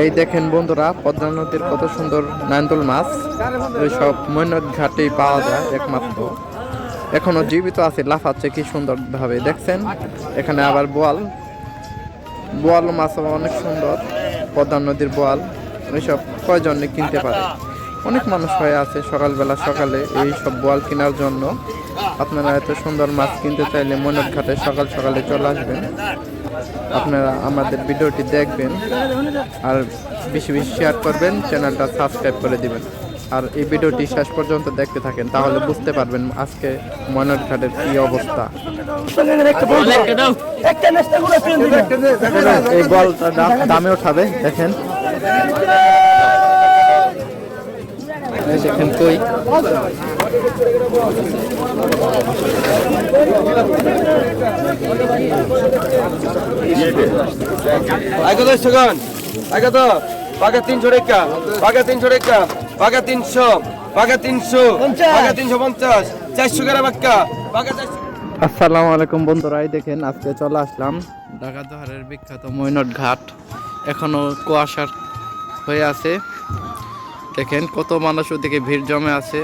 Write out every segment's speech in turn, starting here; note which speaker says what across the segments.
Speaker 1: এই দেখেন বন্ধুরা, পদ্মা নদীর কত সুন্দর নান্দুল মাছ। সব মৈনট ঘাটেই পাওয়া যায় একমাত্র। এখনো জীবিত আছে, লাফাচ্ছে কি সুন্দর ভাবে, দেখছেন। এখানে আবার বোয়াল বোয়াল মাছও অনেক সুন্দর। পদ্মা নদীর বোয়াল এইসব কয়জনে কিনতে পারে। অনেক মানুষ হয়ে আছে সকালে এই সব বোয়াল কেনার জন্য। আপনারা এত সুন্দর মাছ কিনতে চাইলে মৈনট ঘাটে সকালে চলে আসবেন। আপনারা আমাদের ভিডিওটি দেখবেন আর বেশি শেয়ার করবেন, চ্যানেলটা সাবস্ক্রাইব করে দিবেন। আর এই ভিডিওটি শেষ পর্যন্ত দেখতে থাকেন, তাহলে বুঝতে পারবেন আজকে মৈনট ঘাটের কি অবস্থা। এই বলটা দামে উঠাবে, দেখেন দেখেন কই
Speaker 2: পাকা 300 টাকা, পাকা 300 টাকা, পাকা 300, পাকা 300, পাকা 350, 400 গ্রাম পাকা, পাকা 400।
Speaker 1: আসসালামু আলাইকুম বন্ধুরা, দেখেন আজকে চলে আসলাম ঢাকা শহরের বিখ্যাত মৈনট ঘাট। এখনো কুয়াশার হয়ে আছে, দেখেন কত মানুষ ওদিকে ভিড় জমে আছে।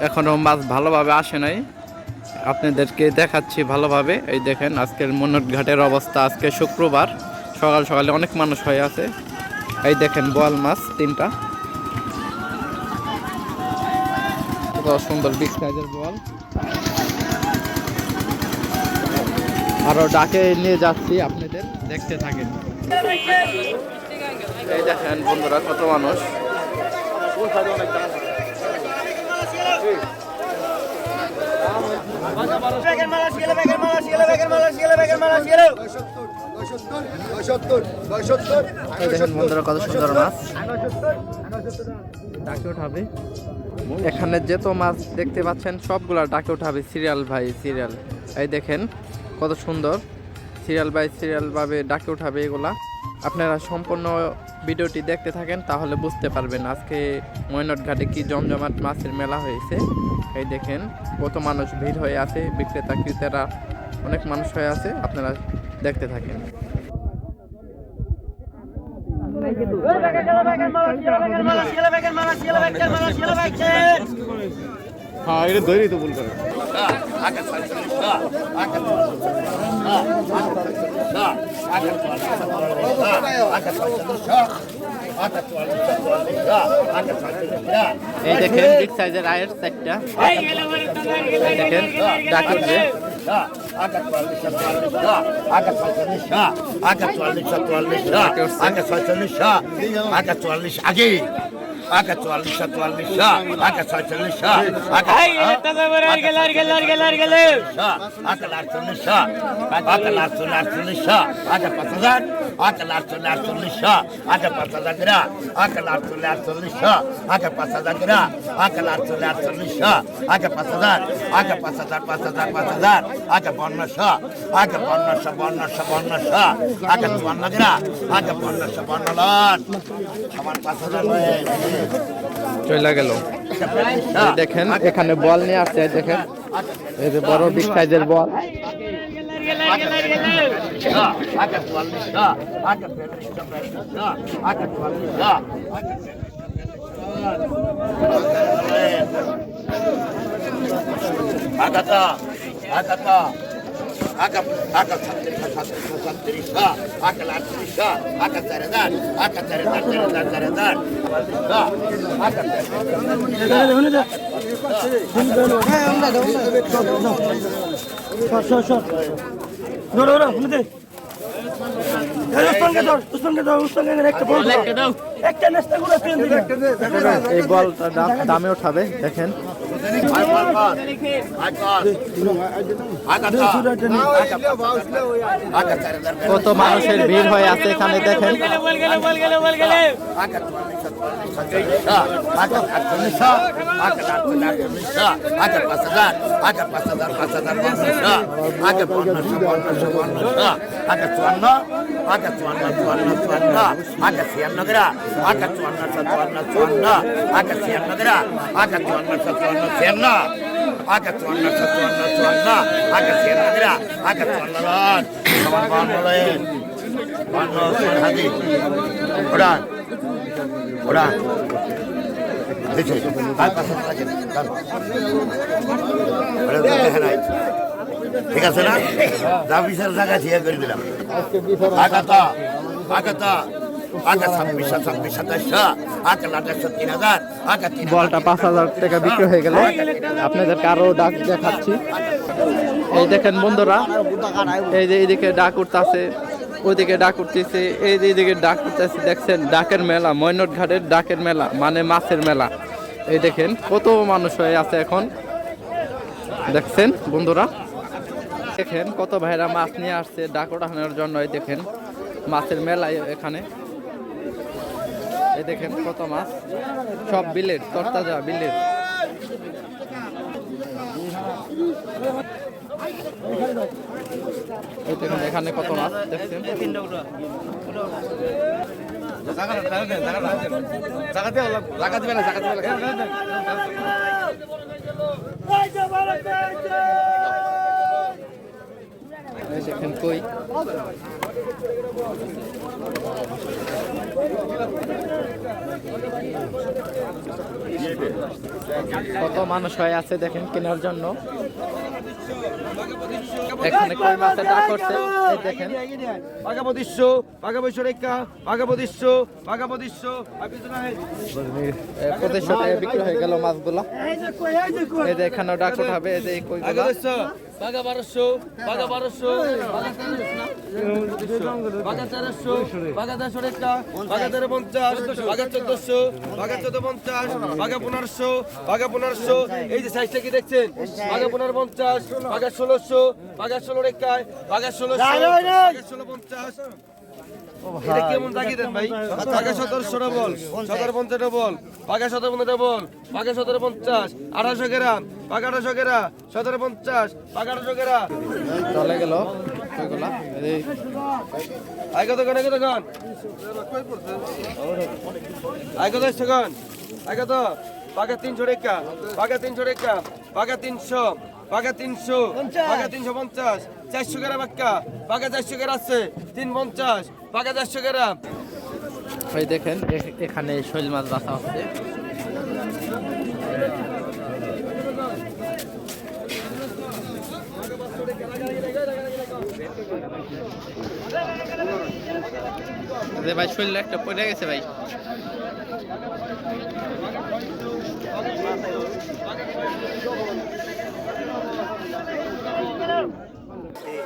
Speaker 1: এখনো মাছ ভালোভাবে আসে নাই, আপনাদেরকে দেখাচ্ছি ভালোভাবে। এই দেখেন আজকের মৈনট ঘাটের অবস্থা। আজকে শুক্রবার, সকালে অনেক মানুষ হয়ে আছে। এই দেখেন বোয়াল মাছ 3টা, কত সুন্দর বিগ সাইজের বোয়াল। আরো ডাকে নিয়ে যাচ্ছি, আপনাদের দেখতে থাকেন। এই দেখেন বন্ধুরা কত মানুষ। দেখেন বন্ধুরা কত সুন্দর মাছ, ডাকে উঠাবে। এখানে যত মাছ দেখতে পাচ্ছেন সবগুলা ডাকে উঠাবে সিরিয়াল বাই সিরিয়াল। এই দেখেন কত সুন্দর সিরিয়াল বাই সিরিয়াল ভাবে ডাকে উঠাবে এগুলা। আপনারা সম্পূর্ণ ভিডিওটি দেখতে থাকেন, তাহলে বুঝতে পারবেন আজকে মৈনট ঘাটে কি জমজমাট মাছের মেলা হয়েছে। এই দেখেন কত মানুষ ভিড় হয়ে আছে, বিক্রেতা ক্রেতারা অনেক মানুষ হয়ে আছে। আপনারা দেখতে থাকেন। হ্যাঁ, এটা ধরেই তো ভুল করে। এই দেখেন বিগ সাইজের আয়ের চারটা, দেখেন ডাকে উঠবে।
Speaker 2: আগে আগে 44, 47, আগে 46, আগে 48, আগে 5000, আগে 48, আগে 5000 গ্রা, আগে 48, আগে 5000 গ্রা, আগে 48, আগে 5000, আগে 5000, 5000, 5000, আগে 5200, আগে 5200, আগে 52 গ্রা, আগে 52 লট, সমান 5000
Speaker 1: চলে গেল। দেখেন এখানে বল নিয়ে আসছে, দেখেন এই যে বড় বিগ সাইজের বল।
Speaker 2: আগাতা আগাতা আকা আকা 37, আকা 38, আকা 4000, আকা 4000, আকা
Speaker 1: এই বলটা দামে উঠাবে, দেখেন কত মানুষের ভিড় হয়ে আছে এখানে, দেখেন
Speaker 2: আগে 54, আগে 56, আগে 54, আগে 54 হাজি ওড়ান ওড়ান দেখে আর 5,000 লাগে দেখে নাই ঠিক আছে না যা বিচার জায়গা ঠিক করে দিলাম আগাতা আগাতা আগা 26 27 আগা 3,000 আগা 3,000
Speaker 1: বলটা 5,000 টাকা বিক্রি হয়ে গেল। আপনাদেরকে আরো ডাক দেখাচ্ছি। এই দেখেন বন্ধুরা, এই যে এইদিকে ডাক উঠতেছে, ওইদিকে ডাক উঠতেছে, এই যে এইদিকে ডাক উঠতেছে। দেখছেন ডাকের মেলা, ময়নট ঘাটের ডাকের মেলা মানে মাছের মেলা। এই দেখেন কত মানুষ হয়ে আছে এখন, দেখছেন বন্ধুরা। দেখেন কত ভাইরা মাছ নিয়ে আসছে ডাক ওঠানোর জন্য। এই দেখেন মাছের মেলা এখানে। এই দেখেন কত মাছ, সব বিলের, তরতাজা বিলের। এই দেখেন এখানে কত মাছ দেখছেন। এই দেখেন কই কত মানুষ হয়ে আছে দেখেন কেনার জন্য। এখানে কই মাছের ডাক করছে। এই দেখেন প্রতিশো টাকা বিক্রি হয়ে গেল মাছগুলো। এই যে এখানে ডাক উঠাবে। এই যে এই কইগুলো
Speaker 3: বাঘা 1200, বাঘা 1200, বাঘা 1300, বাঘা 400 টাকা, বাঘা 1350, বাঘা 1400, বাঘা 1450, বাঘা 1500, বাঘা 1500। এই যে সাইজটা কি দেখছেন? বাঘা 1550, বাঘা 1600, বাঘা 16 টাকায়, বাঘা 1600, বাঘা 1650। এটা কেমন দাগি দেন ভাই? বাঘা 1700 বল, 1750 বল, বাঘা 1750 বল, বাঘা 1750, 1800 গ্রাম, বাঘা 1800 গ্রাম, 1750, বাঘা 1800 গ্রাম।
Speaker 1: চলে গেল কইগুলা। এই
Speaker 3: আই কত গান, কত গান, আই কত গান, আই কত? বাঘা 300 টাকা, বাঘা 300 টাকা, বাঘা 300, বাঘা 300, বাঘা 350, 400 গ্রাম বাক্কা, বাঘা 400 গ্রাম আছে, 350, বাঘা 400 গ্রাম।
Speaker 1: এই দেখেন এখানে শৈল মাছ বাছা হচ্ছে। ভাই শৈল একটা পড়ে গেছে ভাই।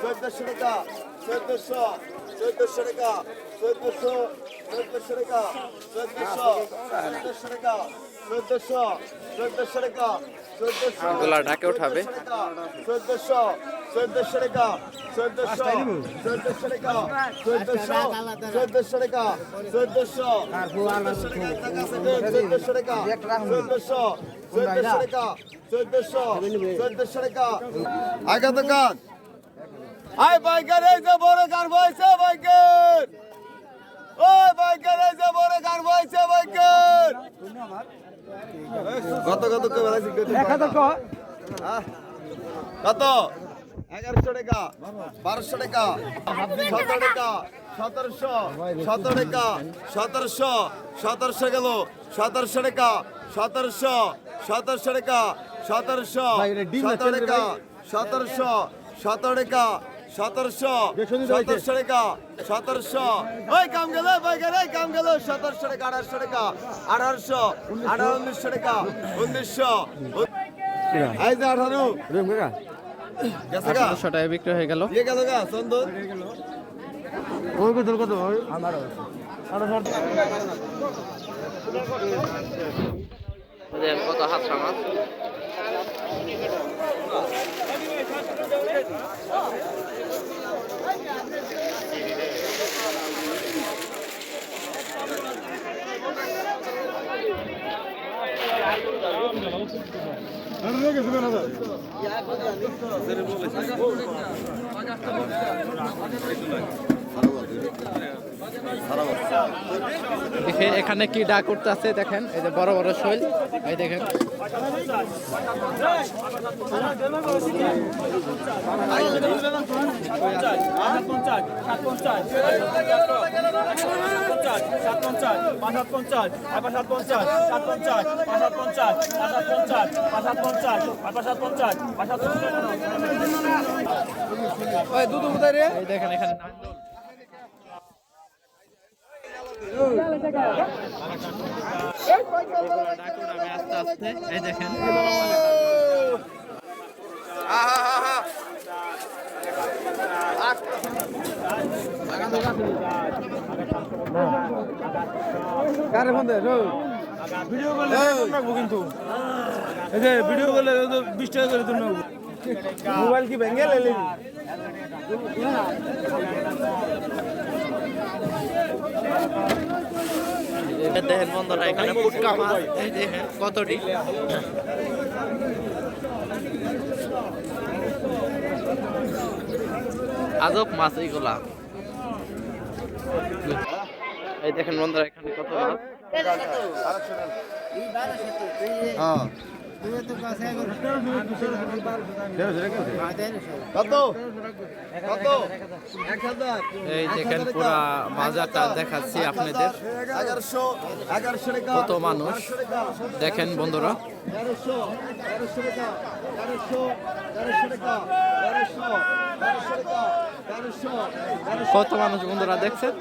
Speaker 2: চোদ্দশো টাকা, 1400, 1400 টাকা, 1400, 1400 টাকা, 1400, 1400 টাকা, 1400, 1400 টাকা, 1400
Speaker 1: এগুলা ডাকে উঠাবে।
Speaker 2: 1400, 1400 টাকা, 1400, 1400 টাকা, 1400, 1400 টাকা, 1400, 1400 টাকা, 1400, 1400 টাকা, 1400, 1400 টাকা। আগা দোকান আই বাইকার এই যে বড় কার বইছে বাইকার, ওই বাইকার এই যে বড় কার বইছে বাইকার। কত কত কে বলাইছি কত? 1000 কো। কত? 1100 টাকা, 1200 টাকা, 17 টাকা, 1700, 17 টাকা, 1700, 1700 গেল, 1700 টাকা, 1700, 1700 টাকা, 1700, 17 টাকা, 1700, 17 টাকা, 1700, 1700 টাকা, 1700, ওই কাম গেল বাইকার, এই কাম গেল, 1700 টাকা, 1800 টাকা, 1800, 1900 টাকা, 1900, এই যে 18 গেছে গা,
Speaker 1: 1800 টাকা বিক্রি হয়ে গেল।
Speaker 2: দিয়ে গেল গা চন্দন।
Speaker 3: ওই কত কত আমার
Speaker 1: কত হাতরা মাছ। দেখে এখানে কি ডাক করতে আছে দেখেন, এই যে বড় বড় শৈল, এই দেখেন এই দেখেন এখানে আস্তে আস্তে এই দেখেন
Speaker 3: ভিডিও করলে রাখবো কিন্তু এই যে ভিডিও করলে 20 টাকা করে তুমি মোবাইল কি ভেঙে লেলি
Speaker 1: এটা দেখেন বন্ধুরা, এখানে পুটকা মাছ, এই দেখেন কতটি আজব মাছ এইগুলা। এই দেখেন বন্ধুরা এখানে কত মাছ। এই দেখেন পুরা বাজারটা দেখাচ্ছি আপনাদের, কত মানুষ দেখেন বন্ধুরা, কত মানুষ বন্ধুরা দেখছেন।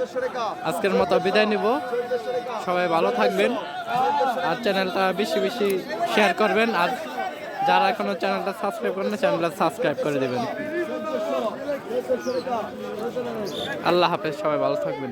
Speaker 1: আজকের মতো বিদায় নিব, সবাই ভালো থাকবেন আর চ্যানেলটা বেশি বেশি শেয়ার করবেন, আর যারা এখনো চ্যানেলটা সাবস্ক্রাইব করেন চ্যানেলটা সাবস্ক্রাইব করে দেবেন। আল্লাহ হাফেজ, সবাই ভালো থাকবেন।